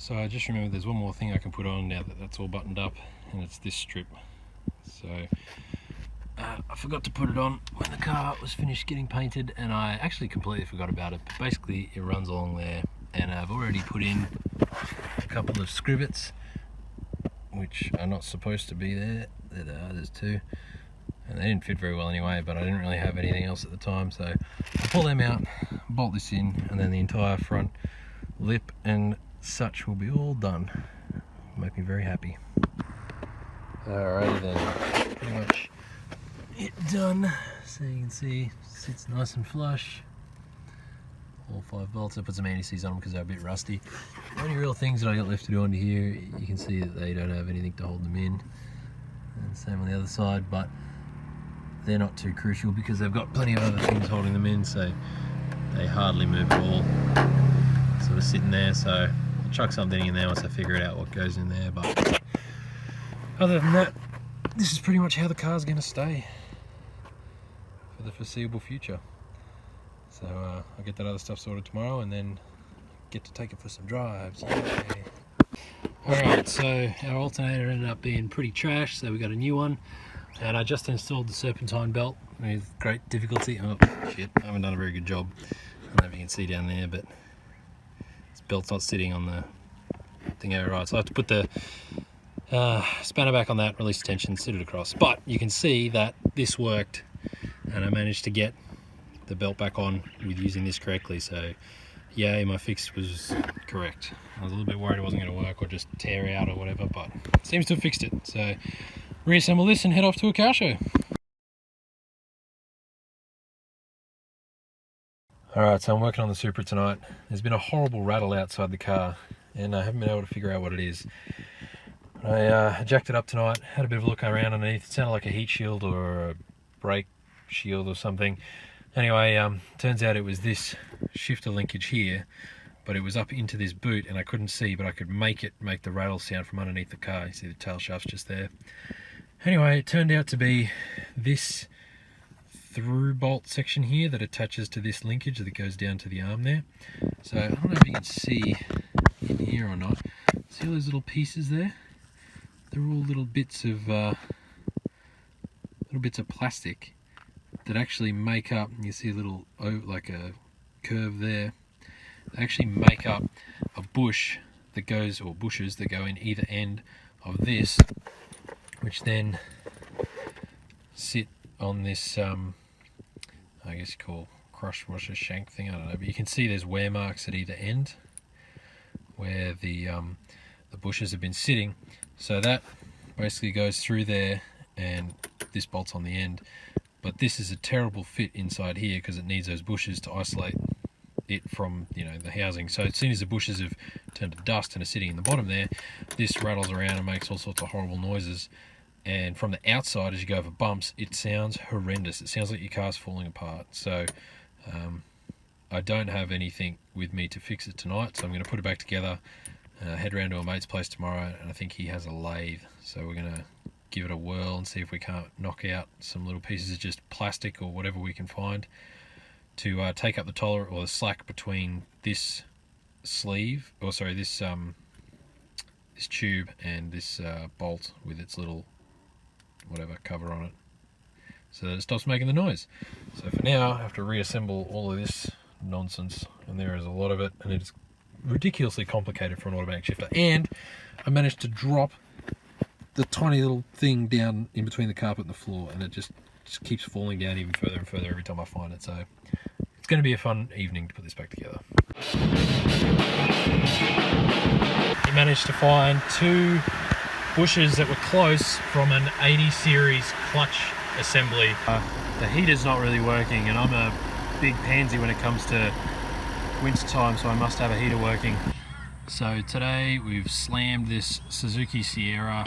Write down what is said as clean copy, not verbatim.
So I just remembered there's one more thing I can put on now that that's all buttoned up, and it's this strip. So I forgot to put it on when the car was finished getting painted, and I actually completely forgot about it. But basically it runs along there, and I've already put in a couple of scrivets which are not supposed to be there. There they are, there's two, and they didn't fit very well anyway, but I didn't really have anything else at the time, so I'll pull them out, bolt this in, and then the entire front lip and such will be all done. Make me very happy. Alrighty then, pretty much it done. So you can see, sits nice and flush. All 5 bolts. I put some anti-seize on them because they're a bit rusty. The only real things that I got left to do under here, you can see that they don't have anything to hold them in. And same on the other side, but they're not too crucial because they've got plenty of other things holding them in, so they hardly move at all. Sort of sitting there, so I'll chuck something in there once I figure out what goes in there. But other than that, this is pretty much how the car's going to stay for the foreseeable future. So I'll get that other stuff sorted tomorrow and then get to take it for some drives. Alright, so our alternator ended up being pretty trash, so we got a new one. And I just installed the serpentine belt with great difficulty. Oh shit, I haven't done a very good job. I don't know if you can see down there, but this belt's not sitting on the thing over right. So I have to put the spanner back on that, release the tension, sit it across. But you can see that this worked, and I managed to get the belt back on with using this correctly. So yay, my fix was correct. I was a little bit worried it wasn't going to work or just tear out or whatever, but it seems to have fixed it. So reassemble this and head off to a car show. Alright, so I'm working on the Supra tonight. There's been a horrible rattle outside the car and I haven't been able to figure out what it is. I jacked it up tonight, had a bit of a look around underneath. It sounded like a heat shield or a brake shield or something. Anyway, turns out it was this shifter linkage here, but it was up into this boot and I couldn't see, but I could make the rattle sound from underneath the car. You see the tail shaft's just there. Anyway, it turned out to be this through bolt section here that attaches to this linkage that goes down to the arm there. So I don't know if you can see in here or not. See all those little pieces there? They're all little bits of plastic that actually make up, you see a little, like a curve there, they actually make up a bush that goes, or bushes that go in either end of this, which then sit on this, I guess you call crush washer shank thing, I don't know, but you can see there's wear marks at either end where the bushes have been sitting. So that basically goes through there and this bolt's on the end. But this is a terrible fit inside here because it needs those bushes to isolate it from, you know, the housing. So as soon as the bushes have turned to dust and are sitting in the bottom there, this rattles around and makes all sorts of horrible noises. And from the outside, as you go over bumps, it sounds horrendous. It sounds like your car's falling apart. So I don't have anything with me to fix it tonight, so I'm going to put it back together, head round to a mate's place tomorrow, and I think he has a lathe. So we're going to give it a whirl and see if we can't knock out some little pieces of just plastic or whatever we can find to take up the tolerance or the slack between this sleeve, or sorry, this tube and this bolt with its little whatever cover on it, so that it stops making the noise. So for now I have to reassemble all of this nonsense, and there is a lot of it, and it's ridiculously complicated for an automatic shifter. And I managed to drop the tiny little thing down in between the carpet and the floor, and it just keeps falling down even further and further every time I find it. So it's going to be a fun evening to put this back together. I managed to find 2 bushes that were close from an 80 series clutch assembly. The heater's not really working, and I'm a big pansy when it comes to winter time, so I must have a heater working. So today we've slammed this Suzuki Sierra